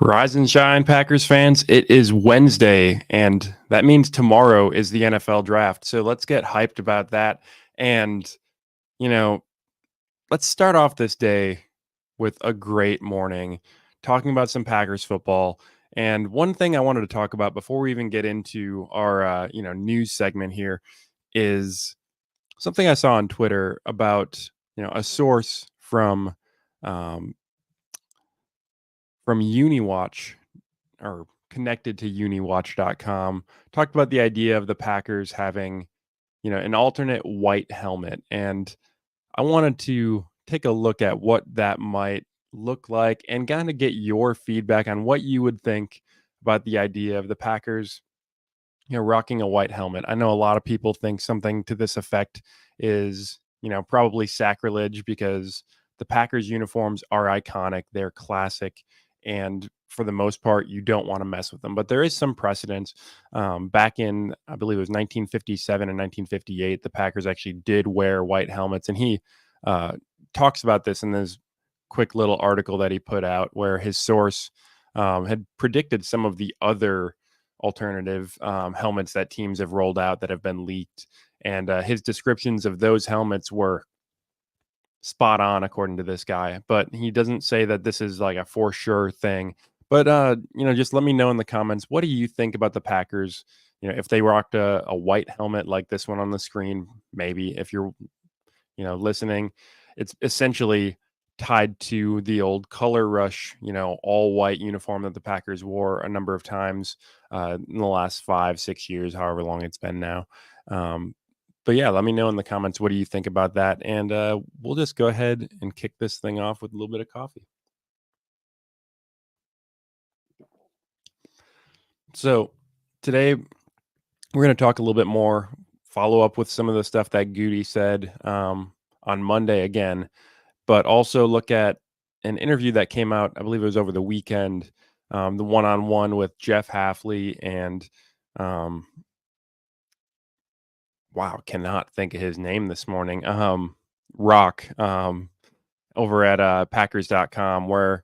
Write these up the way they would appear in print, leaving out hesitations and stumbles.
Rise and shine, Packers fans. It is Wednesday, and that means tomorrow is the NFL draft. So let's get hyped about that. And, you know, let's start off this day with a great morning, talking about some Packers football. And one thing I wanted to talk about before we even get into our, news segment here is something I saw on Twitter about, a source um, from UniWatch or connected to uniwatch.com talked about the idea of the Packers having, an alternate white helmet. And I wanted to take a look at what that might look like and kind of get your feedback on what you would think about the idea of the Packers, rocking a white helmet. I know a lot of people think something to this effect is, probably sacrilege because the Packers uniforms are iconic, they're classic, and for the most part, you don't want to mess with them. But there is some precedence. Back in, I believe it was 1957 and 1958, the Packers actually did wear white helmets, and he talks about this in this quick little article that he put out, where his source had predicted some of the other alternative helmets that teams have rolled out that have been leaked. And his descriptions of those helmets were spot on, according to this guy. But he doesn't say that this is like a for sure thing. But, just let me know in the comments, what do you think about the Packers? If they rocked a white helmet like this one on the screen, maybe if you're, listening, it's essentially tied to the old color rush, all white uniform that the Packers wore a number of times in the last 5-6 years, however long it's been now. But yeah, let me know in the comments, what do you think about that? And we'll just go ahead and kick this thing off with a little bit of coffee. So today we're going to talk a little bit more, follow up with some of the stuff that Goody said on Monday again, but also look at an interview that came out, I believe it was over the weekend, the one-on-one with Jeff Hafley and cannot think of his name this morning. Rock over at Packers.com, where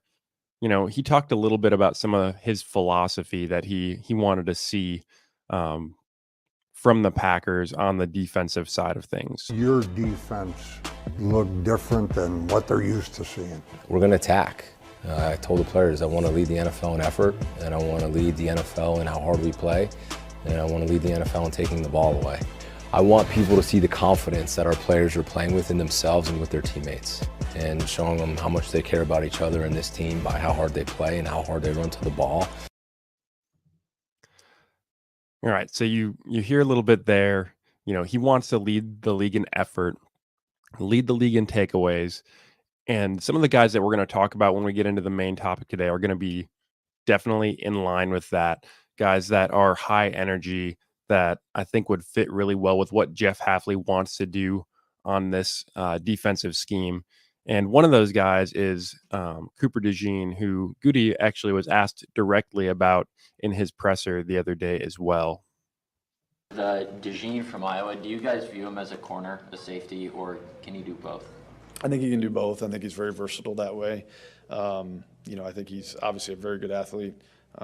he talked a little bit about some of his philosophy that he wanted to see from the Packers on the defensive side of things. Your defense looked different than what they're used to seeing. We're going to attack. I told the players I want to lead the NFL in effort, and I want to lead the NFL in how hard we play, and I want to lead the NFL in taking the ball away. I want people to see the confidence that our players are playing with in themselves and with their teammates, and showing them how much they care about each other and this team by how hard they play and how hard they run to the ball. All right, so you hear a little bit there. He wants to lead the league in effort, lead the league in takeaways. And some of the guys that we're going to talk about when we get into the main topic today are going to be definitely in line with that. Guys that are high energy, that I think would fit really well with what Jeff Hafley wants to do on this defensive scheme. And one of those guys is Cooper DeJean, who Goody actually was asked directly about in his presser the other day as well. DeJean from Iowa, do you guys view him as a corner, a safety, or can he do both? I think he can do both. I think he's very versatile that way. I think he's obviously a very good athlete.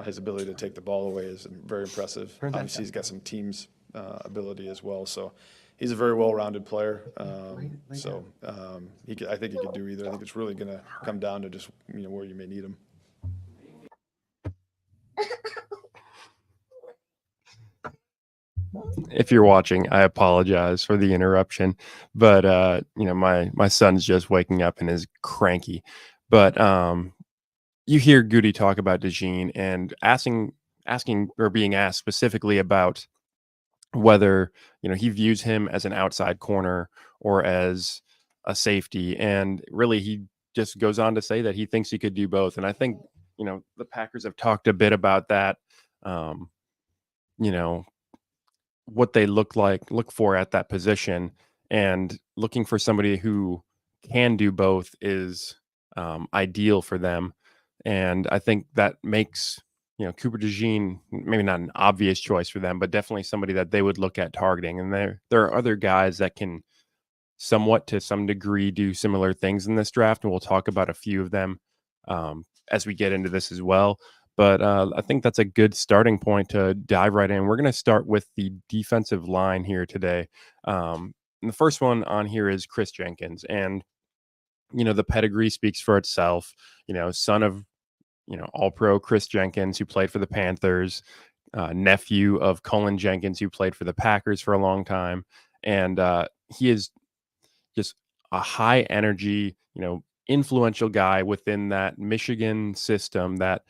His ability to take the ball away is very impressive. Obviously, he's got some team's ability as well. So he's a very well-rounded player. I think he could do either. I think it's really going to come down to just where you may need him. If you're watching, I apologize for the interruption, but my son's just waking up and is cranky. But you hear Goody talk about DeJean and asking or being asked specifically about whether he views him as an outside corner or as a safety, and really he just goes on to say that he thinks he could do both. And I think the Packers have talked a bit about that. What they look for at that position, and looking for somebody who can do both is ideal for them. And I think that makes Cooper DeJean maybe not an obvious choice for them, but definitely somebody that they would look at targeting. And there are other guys that can somewhat to some degree do similar things in this draft, and we'll talk about a few of them as we get into this as well. But I think that's a good starting point to dive right in. We're going to start with the defensive line here today. And the first one on here is Chris Jenkins. And, the pedigree speaks for itself. Son of, all pro Chris Jenkins, who played for the Panthers, nephew of Cullen Jenkins, who played for the Packers for a long time. And he is just a high energy, influential guy within that Michigan system that,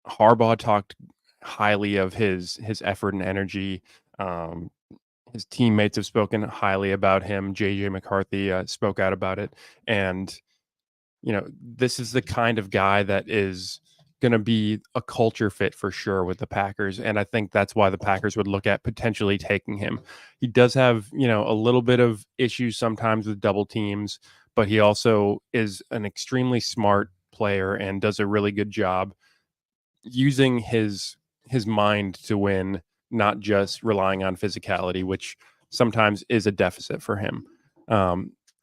Harbaugh talked highly of his effort and energy. Um, his teammates have spoken highly about him. JJ McCarthy spoke out about it. And, this is the kind of guy that is going to be a culture fit for sure with the Packers. And I think that's why the Packers would look at potentially taking him. He does have, a little bit of issues sometimes with double teams, but he also is an extremely smart player and does a really good job using his mind to win, not just relying on physicality, which sometimes is a deficit for him.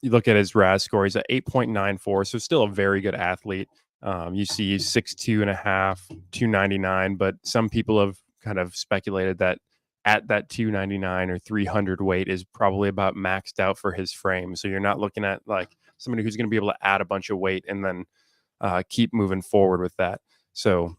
You look at his RAS score; he's at 8.94, so still a very good athlete. You see, he's 6'2 and a half, 299, but some people have kind of speculated that at that 299 or 300 weight is probably about maxed out for his frame. So you're not looking at like somebody who's going to be able to add a bunch of weight and then keep moving forward with that. So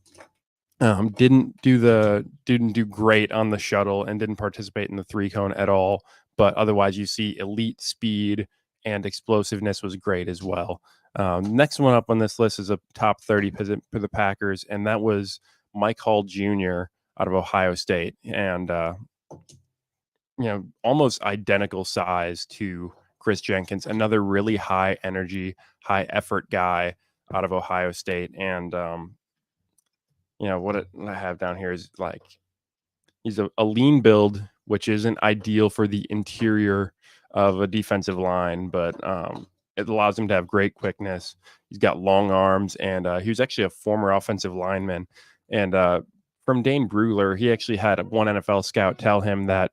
didn't do great on the shuttle and didn't participate in the 3-cone at all. But otherwise, you see elite speed and explosiveness was great as well. Next one up on this list is a top 30 for the Packers, and that was Mike Hall Jr. out of Ohio State, and almost identical size to Chris Jenkins, another really high energy, high effort guy out of Ohio State, and what I have down here is like he's a lean build, which isn't ideal for the interior of a defensive line, but it allows him to have great quickness. He's got long arms, and he was actually a former offensive lineman. And from Dane Brugler, he actually had one NFL scout tell him that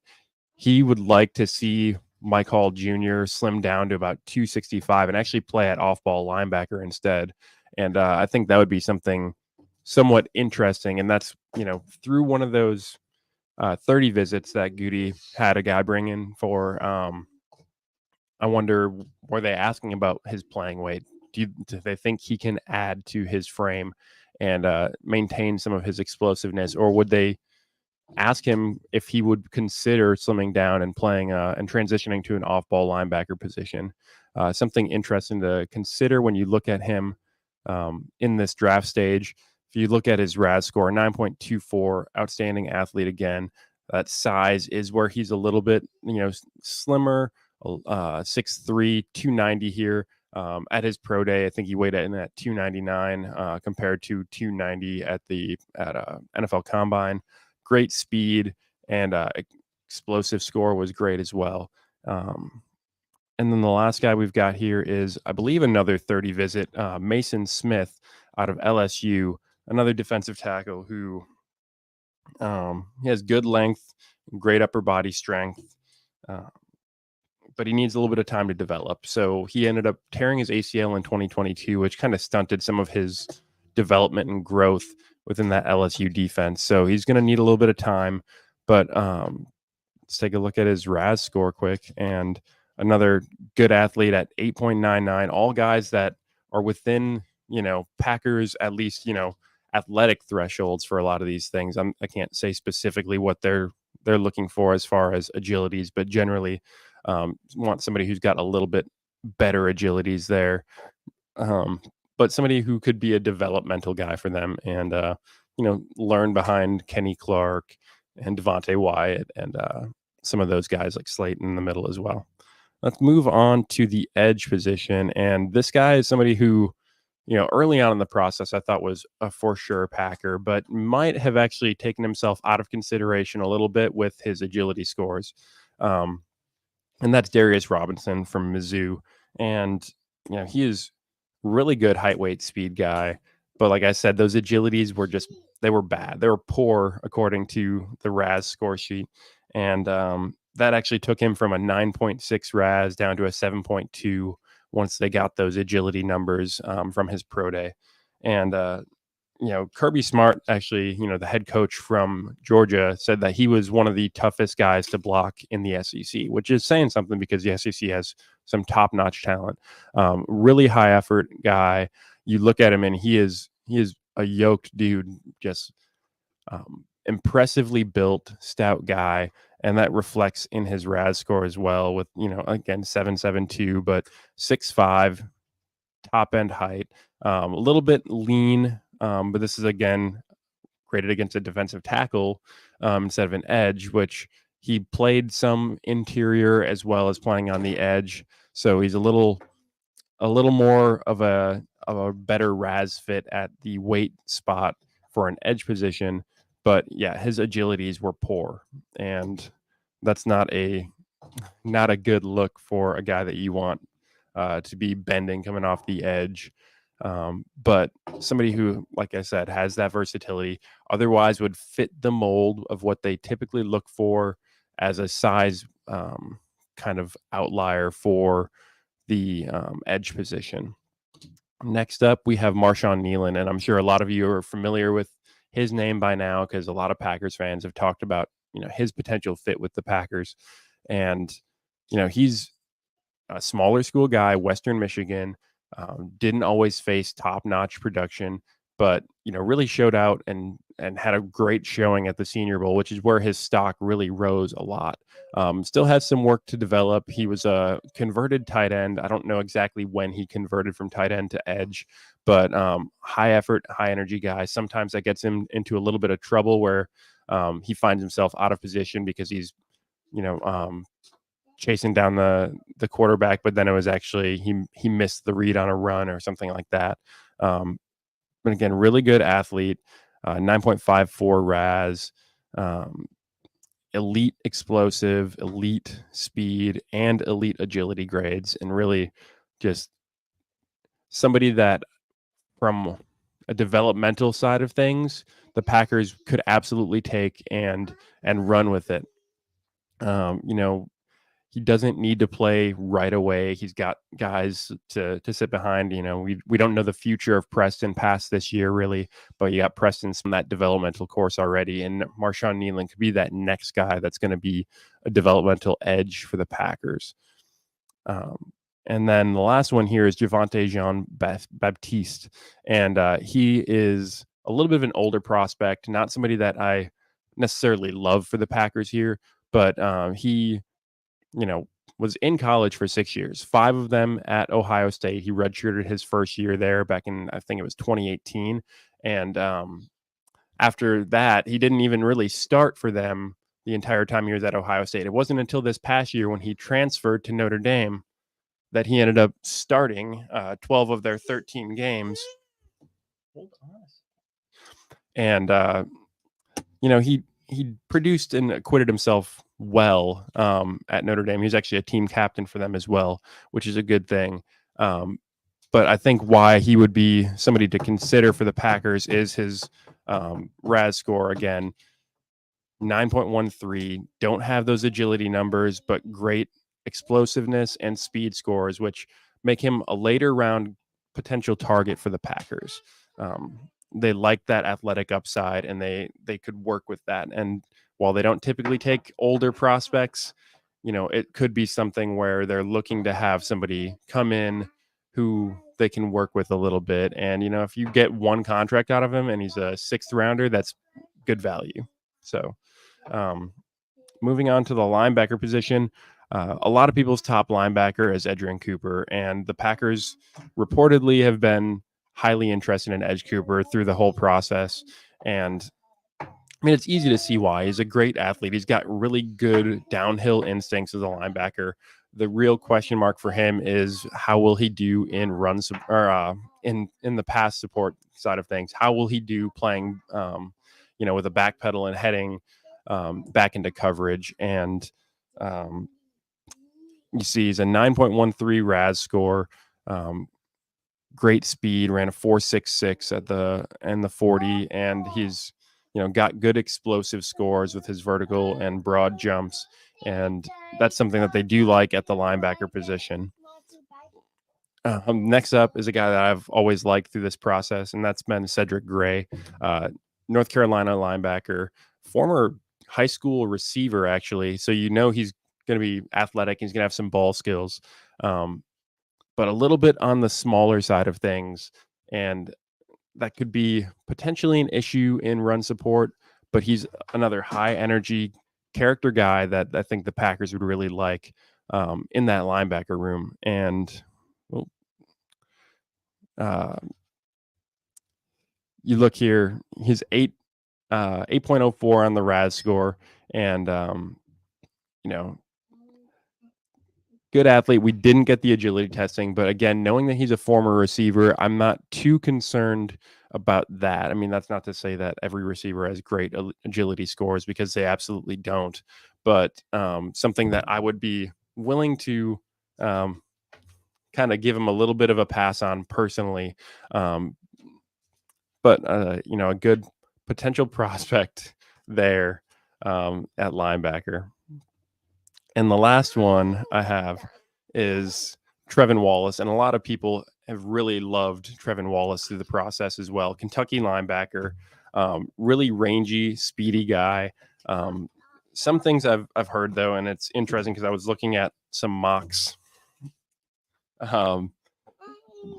he would like to see Mike Hall Jr. slim down to about 265 and actually play at off-ball linebacker instead. And I think that would be something somewhat interesting. And that's, through one of those 30 visits that Goody had a guy bring in for, I wonder, were they asking about his playing weight? Do they think he can add to his frame and maintain some of his explosiveness, or would they ask him if he would consider slimming down and playing and transitioning to an off-ball linebacker position? Something interesting to consider when you look at him in this draft stage. If you look at his RAS score, 9.24, outstanding athlete again. That size is where he's a little bit, slimmer, 6'3", 290 here. At his pro day, I think he weighed in at 299 compared to 290 at NFL Combine. Great speed and explosive score was great as well. And then the last guy we've got here is, I believe, another 30 visit, Mason Smith out of LSU, another defensive tackle who he has good length, great upper body strength, but he needs a little bit of time to develop. So he ended up tearing his ACL in 2022, which kind of stunted some of his development and growth within that LSU defense. So he's going to need a little bit of time, but let's take a look at his RAS score quick. And another good athlete at 8.99, all guys that are within, Packers, at least, athletic thresholds for a lot of these things. I can't say specifically what they're looking for as far as agilities, but generally want somebody who's got a little bit better agilities there. But somebody who could be a developmental guy for them and, learn behind Kenny Clark and Devontae Wyatt and some of those guys like Slayton in the middle as well. Let's move on to the edge position. And this guy is somebody who, early on in the process, I thought was a for sure Packer, but might have actually taken himself out of consideration a little bit with his agility scores. And that's Darius Robinson from Mizzou. And, he is really good height, weight, speed guy. But like I said, those agilities they were bad. They were poor according to the RAS score sheet. And that actually took him from a 9.6 RAS down to a 7.2 once they got those agility numbers from his pro day. And Kirby Smart, actually, the head coach from Georgia, said that he was one of the toughest guys to block in the SEC, which is saying something because the SEC has some top-notch talent. Really high effort guy. You look at him and he is a yoked dude, just impressively built, stout guy, and that reflects in his RAS score as well. With again 7.72, but 6'5", top end height, a little bit lean, but this is again graded against a defensive tackle instead of an edge, which he played some interior as well as playing on the edge. So he's a little more of a better RAS fit at the weight spot for an edge position. But yeah, his agilities were poor, and that's not a good look for a guy that you want to be bending coming off the edge. But somebody who, like I said, has that versatility, otherwise would fit the mold of what they typically look for as a size kind of outlier for the edge position. Next up, we have Marshawn Nealon, and I'm sure a lot of you are familiar with his name by now because a lot of Packers fans have talked about his potential fit with the Packers. And he's a smaller school guy, Western Michigan, didn't always face top-notch production, but really showed out and had a great showing at the Senior Bowl, which is where his stock really rose a lot. Still has some work to develop. He was a converted tight end. I don't know exactly when he converted from tight end to edge, but high effort, high energy guy. Sometimes that gets him into a little bit of trouble where he finds himself out of position because he's chasing down the quarterback, but then it was actually he missed the read on a run or something like that. But again, really good athlete, 9.54 RAS, elite explosive, elite speed, and elite agility grades, and really just somebody that from a developmental side of things, the Packers could absolutely take and run with it. He doesn't need to play right away. He's got guys to sit behind. We don't know the future of Preston past this year, really, but you got Preston from that developmental course already. And Marshawn Nealon could be that next guy that's going to be a developmental edge for the Packers. And then the last one here is Javonte Jean-Baptiste. And he is a little bit of an older prospect, not somebody that I necessarily love for the Packers here, but he was in college for 6 years, 5 of them at Ohio State. He redshirted his first year there back in, I think it was 2018. And after that, he didn't even really start for them the entire time he was at Ohio State. It wasn't until this past year when he transferred to Notre Dame that he ended up starting 12 of their 13 games. And, he produced and acquitted himself well at Notre Dame. He was actually a team captain for them as well, which is a good thing. But I think why he would be somebody to consider for the Packers is his RAS score. Again, 9.13. Don't have those agility numbers, but great explosiveness and speed scores, which make him a later round potential target for the Packers. They like that athletic upside, and they could work with that. And while they don't typically take older prospects, it could be something where they're looking to have somebody come in who they can work with a little bit. And, if you get one contract out of him and he's a 6th rounder, that's good value. So moving on to the linebacker position, a lot of people's top linebacker is Edgerrin Cooper, and the Packers reportedly have been highly interested in Edge Cooper through the whole process. And I mean, it's easy to see why. He's a great athlete. He's got really good downhill instincts as a linebacker. The real question mark for him is how will he do in runs or in the pass support side of things? How will he do playing, with a back pedal and heading back into coverage? And you see he's a 9.13 RAS score. Great speed, ran a 4.66 at the 40, and he's got good explosive scores with his vertical and broad jumps, and that's something that they do like at the linebacker position. Next up is a guy that I've always liked through this process, and that's been Cedric Gray, North Carolina linebacker, former high school receiver, actually. So he's going to be athletic. He's going to have some ball skills, but a little bit on the smaller side of things. And that could be potentially an issue in run support, but he's another high energy character guy that I think the Packers would really like in that linebacker room. And well, you look here, he's 8.04 on the RAS score, and good athlete. We didn't get the agility testing, but again, knowing that he's a former receiver, I'm not too concerned about that. I mean, that's not to say that every receiver has great agility scores, because they absolutely don't. But something that I would be willing to kind of give him a little bit of a pass on personally. But a good potential prospect there at linebacker. And the last one I have is Trevin Wallace. And a lot of people have really loved Trevin Wallace through the process as well. Kentucky linebacker, really rangy, speedy guy. Some things I've heard, though, and it's interesting because I was looking at some mocks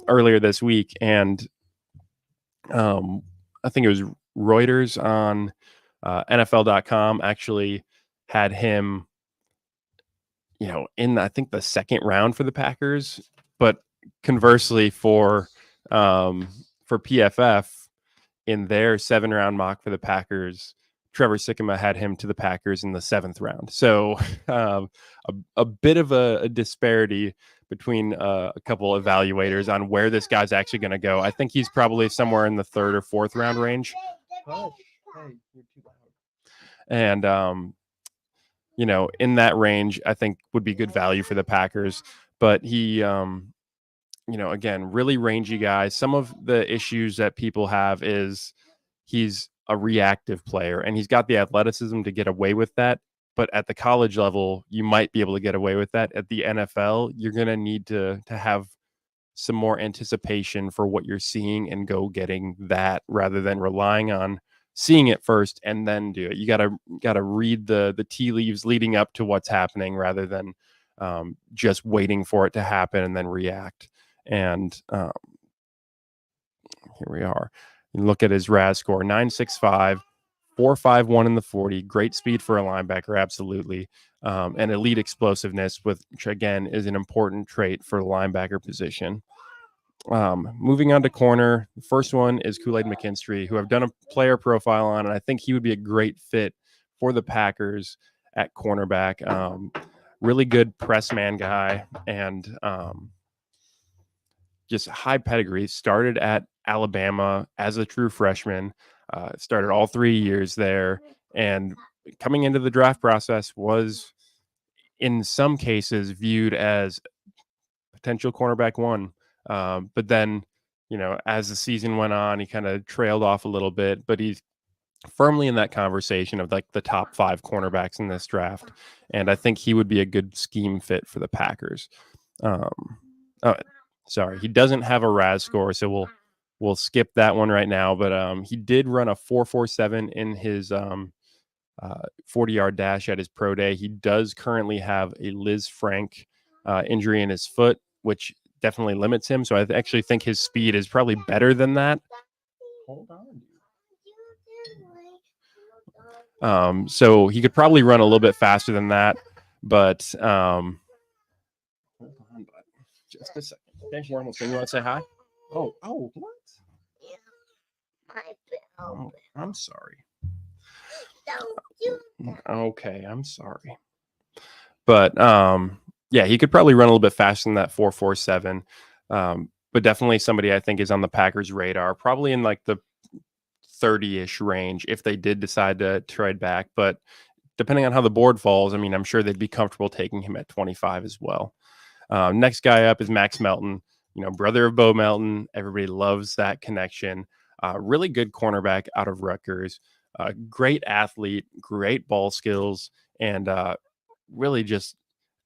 earlier this week, and I think it was Reuters on NFL.com actually had him, in I think the second round for the Packers. But conversely, for PFF, in their 7-round mock for the Packers, Trevor Sikkema had him to the Packers in the 7th round. So a bit of a disparity between a couple evaluators on where this guy's actually going to go. I think he's probably somewhere in the 3rd or 4th round range. And in that range, I think would be good value for the Packers. But he, again, really rangy guy. Some of the issues that people have is he's a reactive player, and he's got the athleticism to get away with that. But at the college level, you might be able to get away with that. At the NFL, you're going to need to have some more anticipation for what you're seeing and go getting that, rather than relying on seeing it first and then do it. You gotta read the tea leaves leading up to what's happening, rather than just waiting for it to happen and then react. And here we are. You look at his RAS score: 9.65, 4.51 in the 40. Great speed for a linebacker, absolutely, and elite explosiveness, which again is an important trait for the linebacker position. Moving on to corner, the first one is Kool-Aid McKinstry, who I've done a player profile on, and I think he would be a great fit for the Packers at cornerback. Really good press man guy, and just high pedigree. Started at Alabama as a true freshman, started all 3 years there, and coming into the draft process was in some cases viewed as potential cornerback one. But then, as the season went on, he kind of trailed off a little bit, but he's firmly in that conversation of like the top 5 cornerbacks in this draft. And I think he would be a good scheme fit for the Packers. Sorry, he doesn't have a RAS score, so we'll skip that one right now. But he did run a 4.47 in his 40-yard dash at his pro day. He does currently have a Liz Frank injury in his foot, which definitely limits him. So I actually think his speed is probably better than that. Hold on. So he could probably run a little bit faster than that, but hold on, bud. Just a second. Thanks, Warren. You want to say hi? Oh, what? Oh, I'm sorry. Okay, I'm sorry. But yeah, he could probably run a little bit faster than that 4.47. But definitely somebody I think is on the Packers' radar, probably in like the 30-ish range if they did decide to trade back. But depending on how the board falls, I mean, I'm sure they'd be comfortable taking him at 25 as well. Next guy up is Max Melton, brother of Bo Melton. Everybody loves that connection. Really good cornerback out of Rutgers. Great athlete, great ball skills, and really just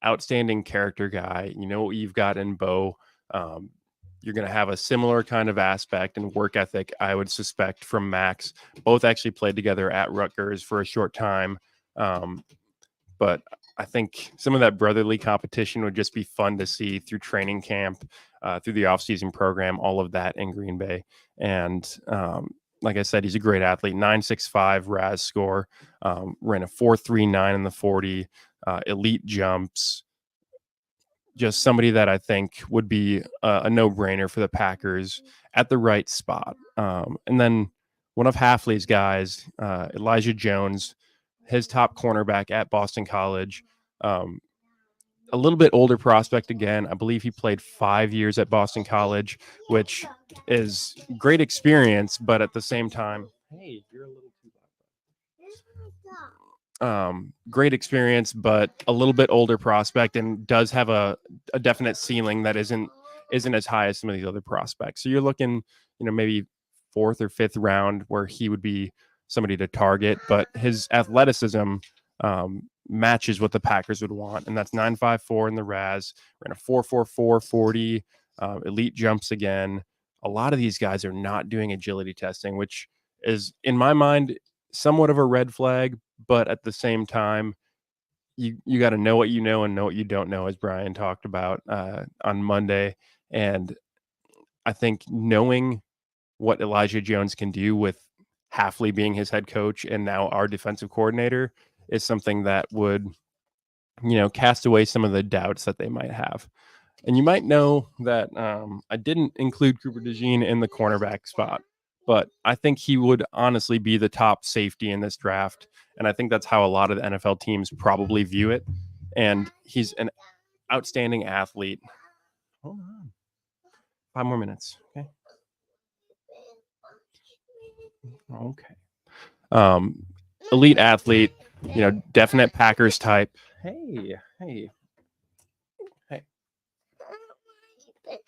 outstanding character guy. You know what you've got in Bo. You're going to have a similar kind of aspect and work ethic, I would suspect, from Max. Both actually played together at Rutgers for a short time. But I think some of that brotherly competition would just be fun to see through training camp, through the offseason program, all of that in Green Bay. And like I said, he's a great athlete. 9.65 RAS score, ran a 4.39 in the 40, elite jumps. Just somebody that I think would be a no-brainer for the Packers at the right spot. And then one of Hafley's guys, Elijah Jones, his top cornerback at Boston College. A little bit older prospect again. I believe he played 5 years at Boston College, which is great experience, but at the same time, hey, you're a little too loud. Great experience, but a little bit older prospect, and does have a definite ceiling that isn't as high as some of these other prospects. So you're looking, maybe 4th or 5th round where he would be somebody to target, but his athleticism matches what the Packers would want, and that's 9.54 in the RAS. Ran a 4.44 40, elite jumps again. A lot of these guys are not doing agility testing, which is, in my mind, somewhat of a red flag, but at the same time, you got to know what you know and know what you don't know, as Brian talked about on Monday. And I think knowing what Elijah Jones can do with Hafley being his head coach and now our defensive coordinator is something that would, cast away some of the doubts that they might have. And you might know that I didn't include Cooper DeJean in the cornerback spot, but I think he would honestly be the top safety in this draft. And I think that's how a lot of the NFL teams probably view it. And he's an outstanding athlete. Hold on. 5 more minutes. Okay. Elite athlete, definite Packers type. Hey. I know.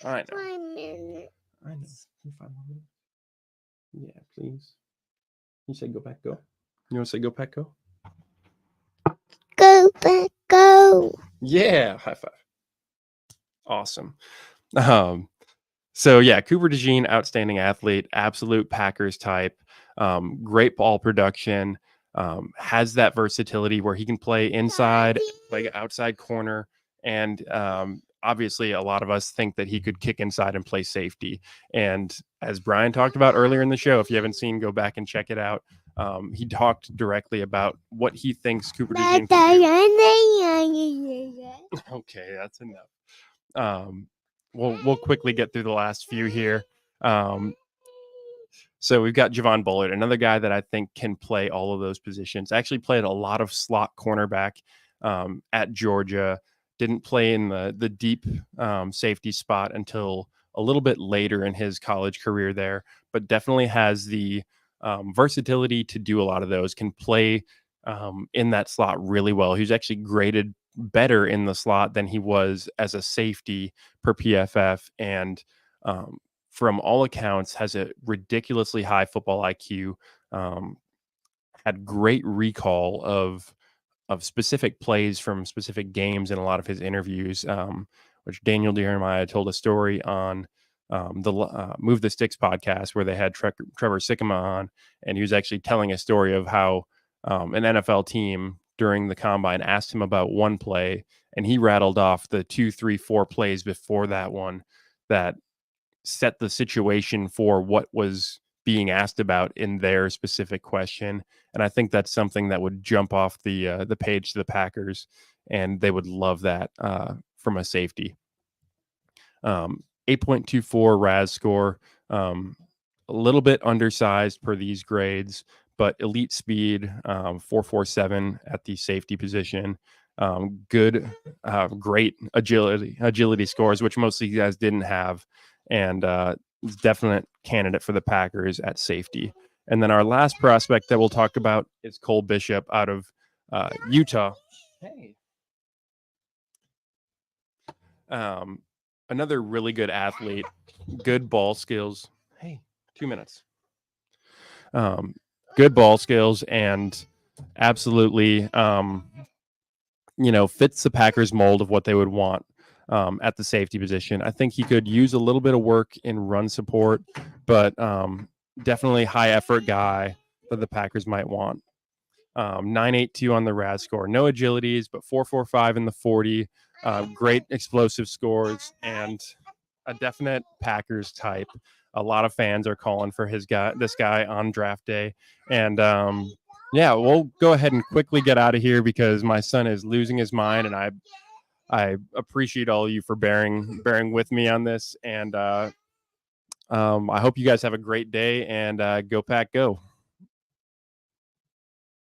5 minutes. I know. 5 more minutes. Yeah, please. You say go back, go. You want to say go back, go? Go back, go. Yeah, high five. Awesome. So yeah, Cooper DeJean, outstanding athlete, absolute Packers type, great ball production, has that versatility where he can play inside, play outside corner, and obviously a lot of us think that he could kick inside and play safety. And as Brian talked about earlier in the show, if you haven't seen, go back and check it out. He talked directly about what he thinks Cooper DeJean can do. Okay, that's enough. We'll quickly get through the last few here. So we've got Javon Bullard, another guy that I think can play all of those positions. Actually played a lot of slot cornerback at Georgia. Didn't play in the deep safety spot until a little bit later in his college career there, but definitely has the versatility to do a lot of those. Can play in that slot really well. He's actually graded better in the slot than he was as a safety per PFF, and from all accounts has a ridiculously high football IQ. Had great recall of specific plays from specific games in a lot of his interviews, which Daniel Jeremiah told a story on the Move the Sticks podcast where they had Trevor Sikkema on, and he was actually telling a story of how an NFL team during the combine asked him about one play, and he rattled off the 2, 3, 4 plays before that one that set the situation for what was being asked about in their specific question. And I think that's something that would jump off the page to the Packers, and they would love that from a safety. 8.24 RAS score, a little bit undersized per these grades, but elite speed, 4.47 at the safety position. Good, great agility scores, which most of you guys didn't have, and definite candidate for the Packers at safety. And then our last prospect that we'll talk about is Cole Bishop out of Utah. Hey. Another really good athlete, good ball skills. Hey, 2 minutes. Good ball skills and absolutely, fits the Packers mold of what they would want. at the safety position. I think he could use a little bit of work in run support, but definitely high effort guy that the Packers might want. 9.82 on the RAS score. No agilities, but 4.45 in the 40. Great explosive scores and a definite Packers type. A lot of fans are calling for this guy on draft day. And yeah, we'll go ahead and quickly get out of here because my son is losing his mind, and I appreciate all of you for bearing with me on this. And I hope you guys have a great day, and go Pack Go.